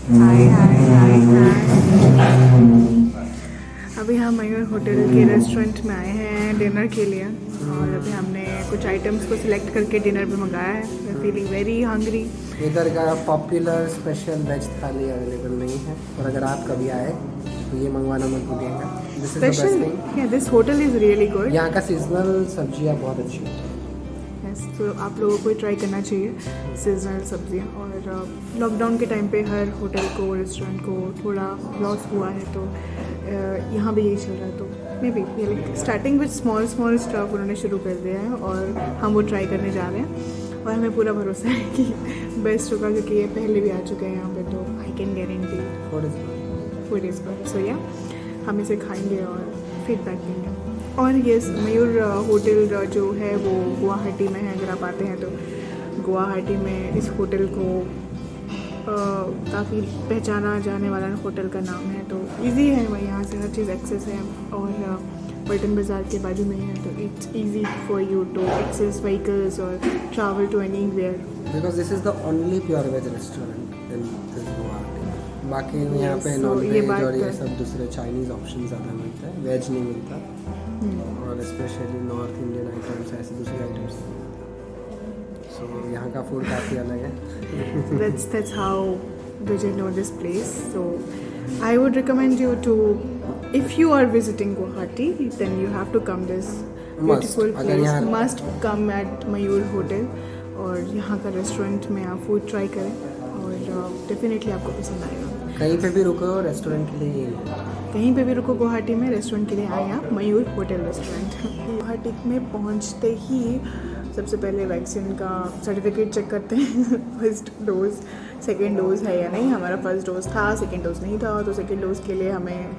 हाय हाय हाय हाय। अभी हम मयूर होटल के रेस्टोरेंट में आए हैं डिनर के लिए और अभी हमने कुछ आइटम्स को सिलेक्ट करके डिनर पे मंगाया है। We feeling very hungry. इधर का popular special veg thali available नहीं है, और अगर आप कभी आए तो ये मंगवाना मत भूलिएगा। This is the best special thing. Yeah this hotel is really good. यहाँ का सीजनल सब्जियाँ बहुत अच्छी होती हैं। यस, तो आप लोगों को ट्राई करना चाहिए सीजनल सब्जियाँ। और लॉकडाउन के टाइम पे हर होटल को रेस्टोरेंट को थोड़ा लॉस हुआ है, तो यहाँ भी यही चल रहा है। तो may be starting with small small stock उन्होंने शुरू कर दिया है और हम वो ट्राई करने जा रहे हैं और हमें पूरा भरोसा है कि बेस्ट होगा, क्योंकि ये पहले भी आ चुके हैं यहाँ पे, तो I can guarantee food is good. So yeah हम इसे खाएंगे और फीडबैक देंगे। और यस, मयूर होटल जो है वो गुवाहाटी में है। अगर आप आते हैं तो गुवाहाटी में इस होटल को काफ़ी पहचाना जाने वाला होटल का नाम है। तो इजी है, वह यहाँ से हर चीज़ एक्सेस है और पल्टन बाज़ार के बाजू में ही है, तो it's easy for you to access vehicles और travel to anywhere. Because this is the only pure veg restaurant in this Guwahati. बाकी यहाँ पे so नॉन ये वेज बात और ये तो- सब दूसरे चाइनीज़ ऑप्शन ज़्यादा मिलता है, वेज नहीं मिलता। और स्पेशली नॉर्थ इंडियन आइटम्स, ऐसे दूसरे आइटम्स। सो यहाँ का फूड काफ़ी अलग है। That's how Vijay know this place. So I would recommend you to, if you are visiting Guwahati, then you have to come this beautiful अगर place. यहाँ- Must come at Mayur Hotel और यहाँ का restaurant में आप food try करें और definitely आपको पसंद आएगा। कहीं पे भी रुको रेस्टोरेंट के लिए कहीं पे भी रुको गुवाहाटी में, रेस्टोरेंट के लिए आए आप मयूर होटल रेस्टोरेंट। गुवाहाटी में पहुंचते ही सबसे पहले वैक्सीन का सर्टिफिकेट चेक करते हैं। फर्स्ट डोज सेकेंड डोज़ है या नहीं। हमारा फर्स्ट डोज़ था, सेकेंड डोज़ नहीं था, तो सेकेंड डोज़ के लिए हमें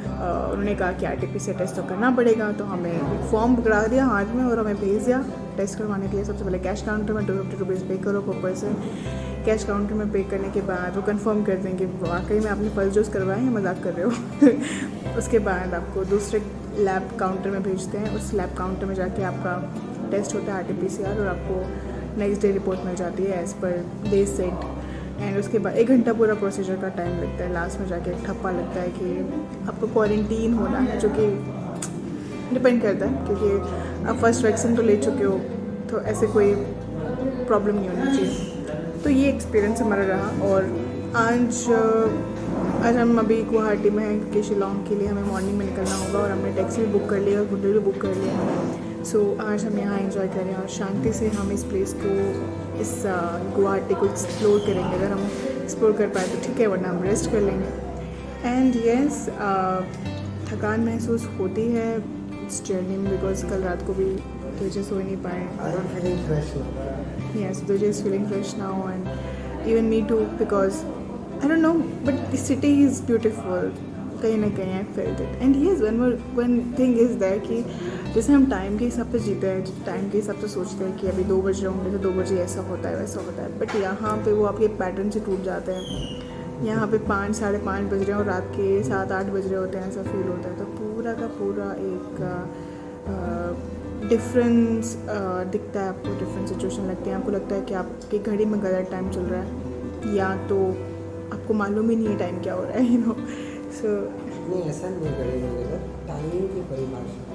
उन्होंने कहा कि RT-PCR टेस्ट तो करना पड़ेगा। तो हमें एक फॉर्म पकड़ा दिया हाथ में और हमें भेज दिया टेस्ट करवाने के लिए। सबसे पहले कैश काउंटर में 250 रुपीज़ पे करो पर पर्सन। कैश काउंटर में पे करने के बाद वो कंफर्म कर देंगे वाकई में आपने फर्स्ट डोज करवाया या मजाक कर रहे हो। उसके बाद आपको दूसरे लैब काउंटर में भेजते हैं। उस लैब काउंटर में जाके आपका टेस्ट होता है RT-PCR और आपको नेक्स्ट डे रिपोर्ट मिल जाती है as per they set. And उसके बाद 1 घंटा पूरा प्रोसीजर का टाइम लगता है। लास्ट में जाके एक ठप्पा लगता है कि आपको क्वारंटीन होना है, जो कि डिपेंड करता है, क्योंकि आप फर्स्ट वैक्सीन तो ले चुके हो तो ऐसे कोई प्रॉब्लम नहीं होनी चाहिए। तो ये एक्सपीरियंस हमारा रहा। और आज हम अभी गुवाहाटी में हैं क्योंकि शिलोंग के लिए हमें मॉर्निंग में निकलना होगा और हमने टैक्सी भी बुक कर लिया और होटल भी बुक कर लिया। सो आज हम यहाँ एंजॉय करें और शांति से हम इस प्लेस को, इस गुवाहाटी को एक्सप्लोर करेंगे। अगर हम एक्सप्लोर कर पाए तो ठीक है, वरना हम रेस्ट कर लेंगे। एंड येस, थकान महसूस होती है इस जर्नी में, बिकॉज कल रात को भी तुझे सो नहीं पाए। Yes, Vijay is feeling fresh now, and even me too, because I don't know, but the city is beautiful. कहीं ना कहीं I felt it, and yes, one thing is there कि जैसे हम टाइम के हिसाब से जीते हैं, टाइम के हिसाब से सोचते हैं कि अभी 2 बज रहे होंगे तो 2 बजे ऐसा होता है वैसा होता है, बट यहाँ पे वो आपके पैटर्न से टूट जाते हैं। यहाँ पे 5 साढ़े 5 बज रहे हैं और रात के 7-8 बज रहे होते हैं, ऐसा फील होता है। तो पूरा का पूरा एक डिफरेंस दिखता है आपको, डिफरेंट सिचुएशन लगती है। आपको लगता है कि आपकी घड़ी में गलत टाइम चल रहा है, या तो आपको मालूम ही नहीं है टाइम क्या हो रहा है, यू नो। सो नहीं, ऐसा नहीं करेगा। टाइम की परिभाषा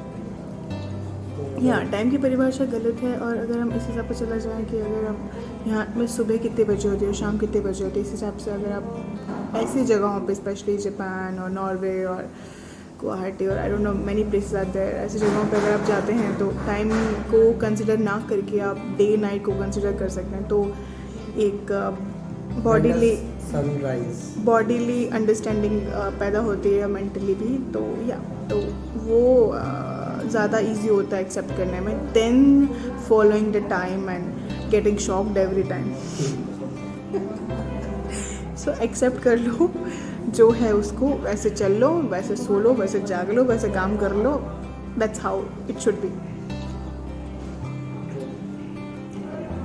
या टाइम की परिभाषा गलत है। और अगर हम इस हिसाब से चला जाएँ कि अगर हम यहाँ में सुबह कितने बजे होती है, शाम कितने बजे होती है, इस हिसाब से अगर आप ऐसी जगहों पे, स्पेशली जापान और नॉर्वे और गुवाहाटी और I don't know many places are there, ऐसी जगहों पे अगर आप जाते हैं तो टाइम को कंसिडर ना करके आप डे नाइट को कंसिडर कर सकते हैं। तो एक बॉडीली अंडरस्टैंडिंग पैदा होती है, मेंटली भी। तो वो ज़्यादा इजी होता है एक्सेप्ट करने में, then following the time and getting shocked every time. So accept कर लो जो है उसको, वैसे चल लो, वैसे सो लो, वैसे जाग लो, वैसे काम कर लो। That's how it should be.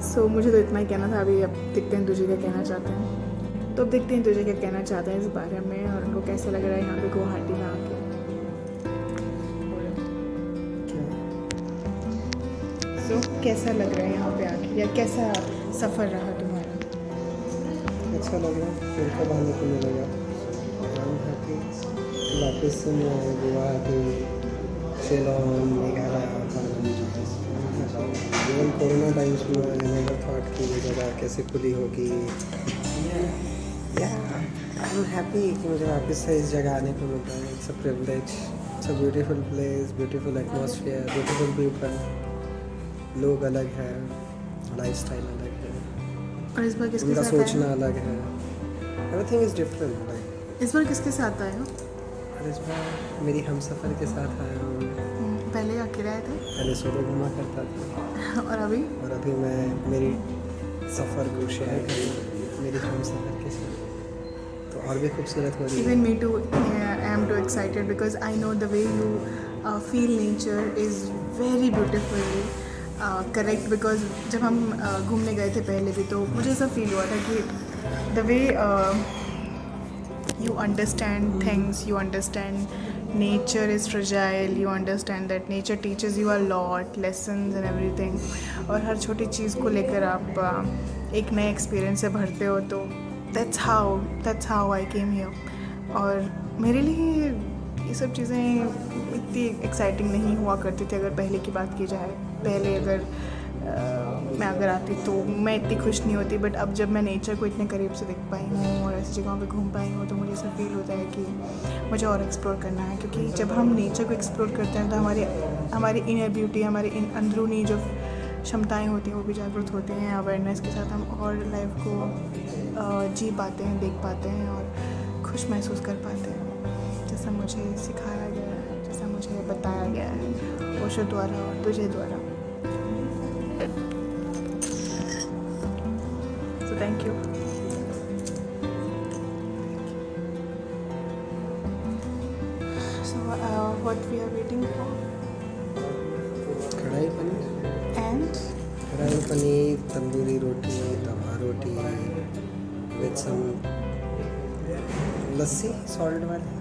So मुझे तो इतना ही कहना था। अभी अब देखते हैं तुझे क्या कहना चाहते हैं। तो अब देखते हैं तुझे क्या कहना चाहते हैं इस बारे में और उनको कैसा लग रहा है यहाँ पे गुवाहाटी में आके। सो कैसा लग रहा है यहाँ पे आके, या कैसा सफ़र रहा तुम्हारा? अच्छा लग रहा है, फिर कब आने को मिलेगा। वापस से मैं Guwahati, Shillong, Meghalaya even corona times में मैंने नेवर थॉट कि ये जगह कैसे खुली होगी। या आई एम हैप्पी कि मुझे वापस से इस जगह आने को मिल रहा है। It's a privilege, it's a beautiful place, beautiful atmosphere, beautiful people, लोग अलग है, लाइफस्टाइल अलग है, और इस बार किसके उनका साथ सोचना आए अलग है, एवरीथिंग इज़ डिफरेंट लाइक। इस बार किसके साथ आए हो? और इस बार मेरी हमसफ़र के साथ आया हूँ। पहले अकेले आए थे पहले सोलो घुमा करता था और अभी और अभी मैं मेरी सफ़र को शेयर करूँ मेरी हमसफ़र के साथ, तो और भी खूबसूरत हो रही है। even me too, I am too excited because I know the way you feel nature is very beautiful, correct, because जब हम घूमने गए थे पहले भी तो मुझे ऐसा फील हुआ था कि the way you understand things, you understand nature is fragile, you understand that nature teaches you a lot lessons and everything, और हर छोटी चीज़ को लेकर आप एक नए एक्सपीरियंस से भरते हो, तो that's how I came here। और मेरे लिए ये सब चीज़ें इतनी एक्साइटिंग नहीं हुआ करती थी अगर पहले की बात की जाए। पहले अगर मैं अगर आती तो मैं इतनी खुश नहीं होती, बट अब जब मैं नेचर को इतने करीब से देख पाई हूँ और ऐसी जगहों पे घूम पाई हूँ तो मुझे ऐसा फील होता है कि मुझे और एक्सप्लोर करना है, क्योंकि जब हम नेचर को एक्सप्लोर करते हैं तो हमारी इनर ब्यूटी, हमारी अंदरूनी जो क्षमताएं होती हैं वो भी जागरूक होती हैं। अवेयरनेस के साथ हम और लाइफ को जी पाते हैं, देख पाते हैं और खुश महसूस कर पाते हैं, जैसा मुझे सिखाया गया है, जैसा मुझे बताया गया है ओशो द्वारा और तुझे द्वारा। So thank you। So what we are waiting for? कढ़ाई paneer, And kadai paneer, tandoori roti, tawa roti with some lassi salt वाली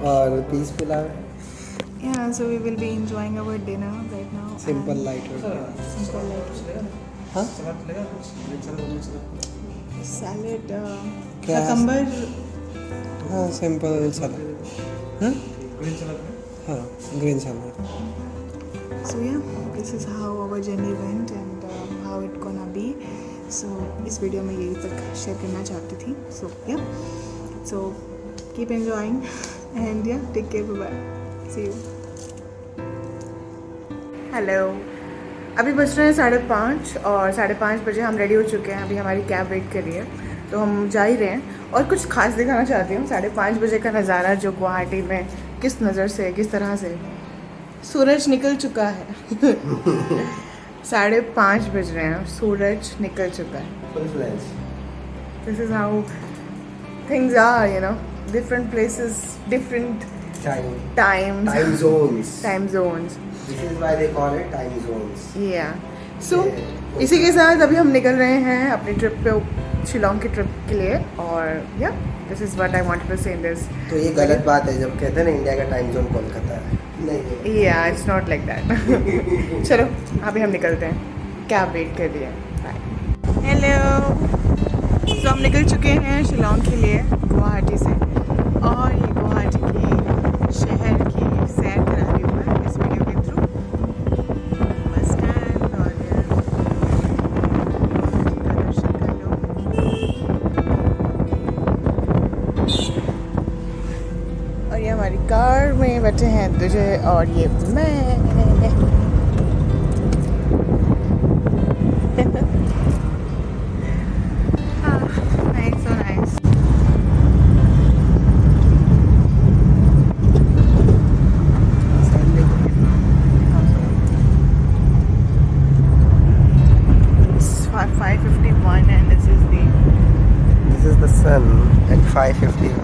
और peas pulao. yeah, so we will be enjoying our dinner right now। Simple light roti. Simple like हाँ salad, क्या? cucumber। हाँ simple सलाद। हाँ हाँ green salad. So yeah, this is how our journey went and how it gonna be। So इस video में यही तक share करना चाहती थी। So yeah, so keep enjoying and yeah, take care, bye bye, see you। Hello, अभी बज रहे हैं 5:30 और 5:30 बजे हम रेडी हो चुके हैं। अभी हमारी कैब वेट कर रही है तो हम जा ही रहे हैं। और कुछ खास दिखाना चाहती हूँ 5:30 बजे का नज़ारा जो गुवाहाटी में किस नज़र से, किस तरह से सूरज निकल चुका है 5:30 बज रहे हैं, सूरज निकल चुका है। This is how things are, you know, different places, different times, time zones. This is why they call it time zones। या सो इसी के साथ अभी हम निकल रहे हैं अपनी ट्रिप पे, शिलोंग की ट्रिप के लिए। और या this is what I wanted to say in this. तो ये गलत बात है जब कहते हैं ना इंडिया का टाइम जोन कोलकाता है, नहीं। या इट्स नॉट लाइक दैट। चलो अभी हम निकलते हैं, कैब वेट कर रही है। बाय। हेलो, तो हम निकल चुके हैं शिलोंग के लिए गुवाहाटी से, और ये गुवाहाटी की शहर की सैर करा रही हूँ मैं इस वीडियो के थ्रू। बस स्टैंड और का दर्शन कर लो। और ये हमारी कार में बैठे हैं तुझे और ये मैं। Nice, so nice। It's 5:51 and this is the sun at 5:51।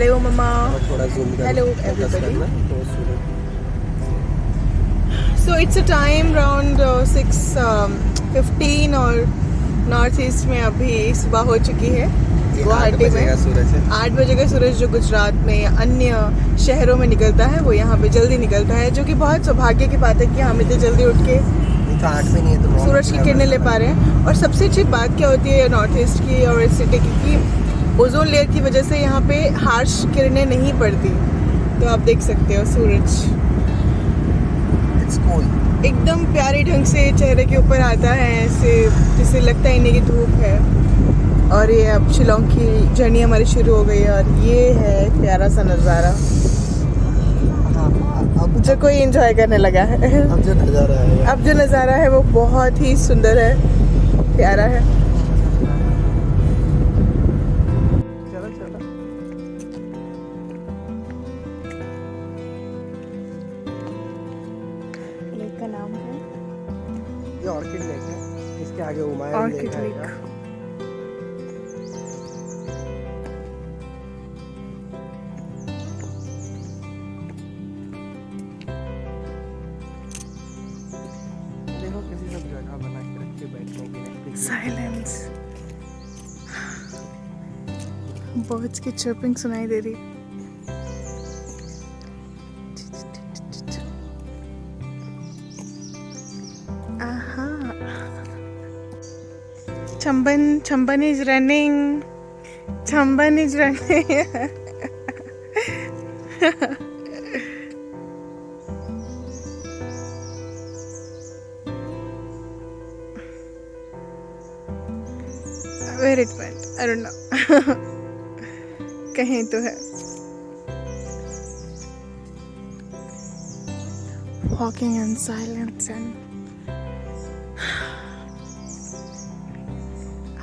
Hello मम्मा, और थोड़ा जूम कर Hello, फोकस everybody. करना तो सूरज so it's a time around 6:15 और नॉर्थ ईस्ट में अभी सुबह हो चुकी है ये 8 गुवाहाटी बजे का में। सूरज है। 8 बजे का सूरज जो गुजरात में या अन्य शहरों में निकलता है वो यहाँ पे जल्दी निकलता है, जो कि बहुत सौभाग्य की बात है कि हम इतने जल्दी उठ के ये तो 8 में नहीं है तो 9 सूरज की किरणें ले पा रहे हैं। और सबसे अच्छी बात क्या होती है नॉर्थ ईस्ट की और इस सिटी की कि ओजोन लेयर की वजह से यहाँ पे हार्श किरणें नहीं पड़ती, तो आप देख सकते हो सूरज इट्स कूल। एकदम प्यारे ढंग से चेहरे के ऊपर आता है, ऐसे जैसे लगता ही नहीं कि धूप है। और ये अब शिलोंग की जर्नी हमारी शुरू हो गई है और ये है एक प्यारा सा नज़ारा अब जो कोई एंजॉय करने लगा है। अब जो नज़ारा है अब जो नज़ारा है वो बहुत ही सुंदर है, प्यारा है। चलो चलो। लेक का नाम है ये ऑर्किड लेक है, इसके आगे उमायन ऑर्किड लेक लेक। आएगा। देखो किसी सब जगह बना के रखी है बैठने के लिए। साइलेंस, बर्ड्स की चर्पिंग सुनाई दे रही। आहा, Chamban is running. Chamban is running. Where it went, I don't know. कहीं तो है. Walking in silence and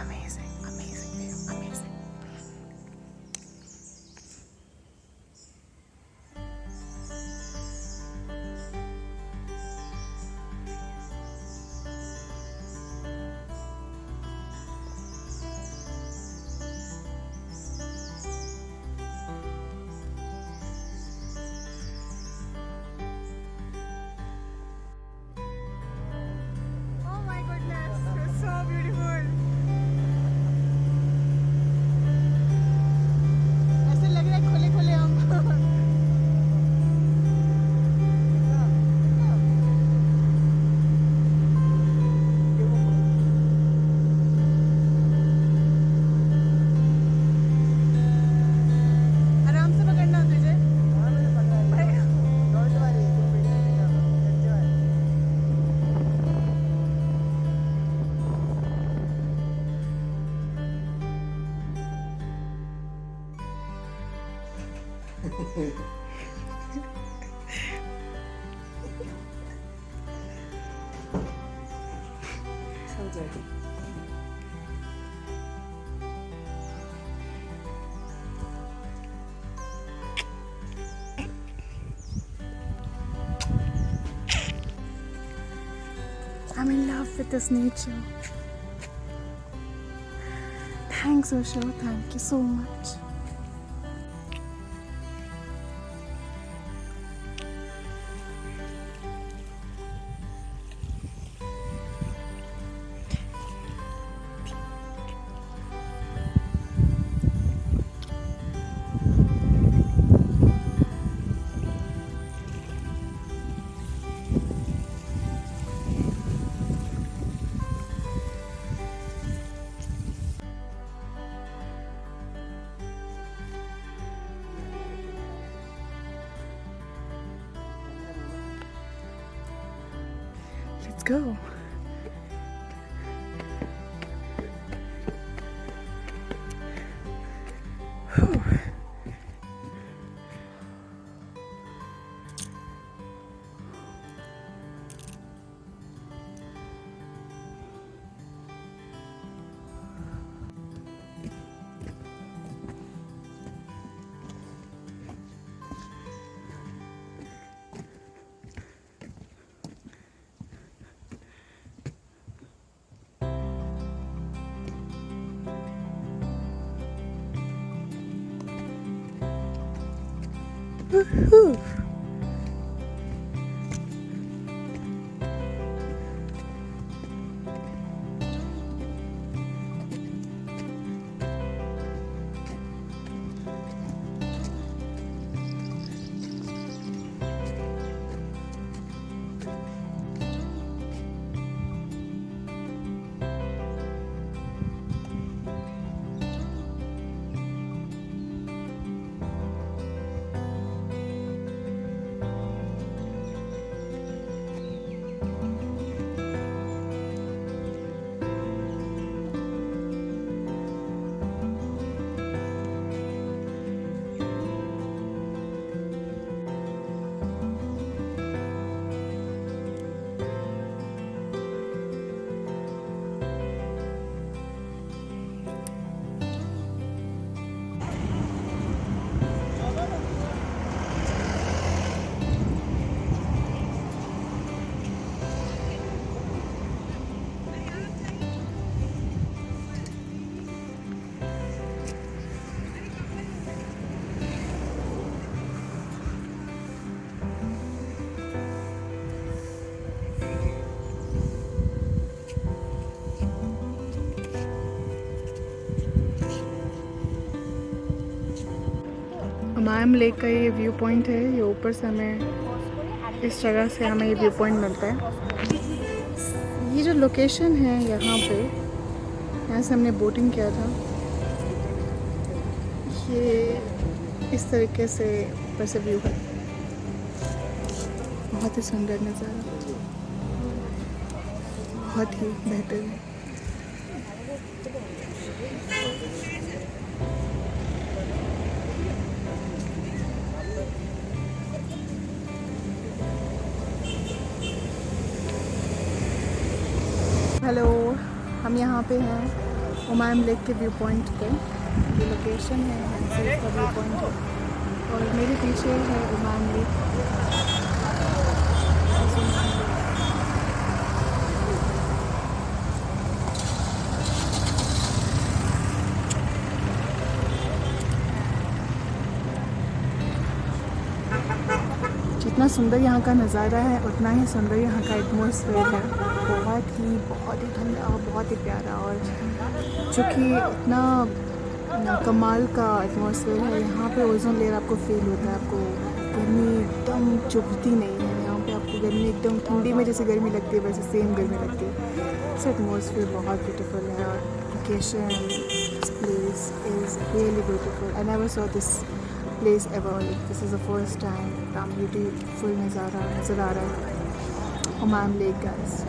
amazing, amazing view, amazing. Oh my goodness, it's so beautiful. ऐसे लग रहा है खुले खुले हम। आराम से पकड़ना तुझे। I'm in love with this nature. Thanks, Osho. Thank you so much. Let's go. Whew. Woohoo! Hamam lake का ये व्यू पॉइंट है। ये ऊपर से हमें इस जगह से हमें ये व्यू पॉइंट मिलता है। ये जो लोकेशन है यहाँ पे, यहाँ से हमने बोटिंग किया था। ये इस तरीके से ऊपर से व्यू है, बहुत ही सुंदर नज़ारा, बहुत ही बेहतरीन। हेलो, हम यहाँ पे हैं उमाम लेक के व्यू पॉइंट पे। ये लोकेशन है, यहाँ से इसका व्यू पॉइंट है और मेरे पीछे है उमाम लेक। जितना सुंदर यहाँ का नज़ारा है उतना ही सुंदर यहाँ का एटमॉस्फेयर है। बहुत ही ठंडा और बहुत ही प्यारा, और चूँकि इतना कमाल का एटमॉस्फेयर है यहाँ पे, ओजोन लेयर आपको फील होता है। आपको गर्मी एकदम चुभती नहीं है यहाँ पे। आपको गर्मी एकदम ठंडी में जैसे गर्मी लगती है वैसे सेम गर्मी लगती है। इस एटमॉस्फेयर बहुत ब्यूटीफुल है और location, this place is really beautiful. I never saw this place ever. This is the first time. इतना ब्यूटीफुल नज़ारा नज़र आ रहा है उमाम लेक गाइस।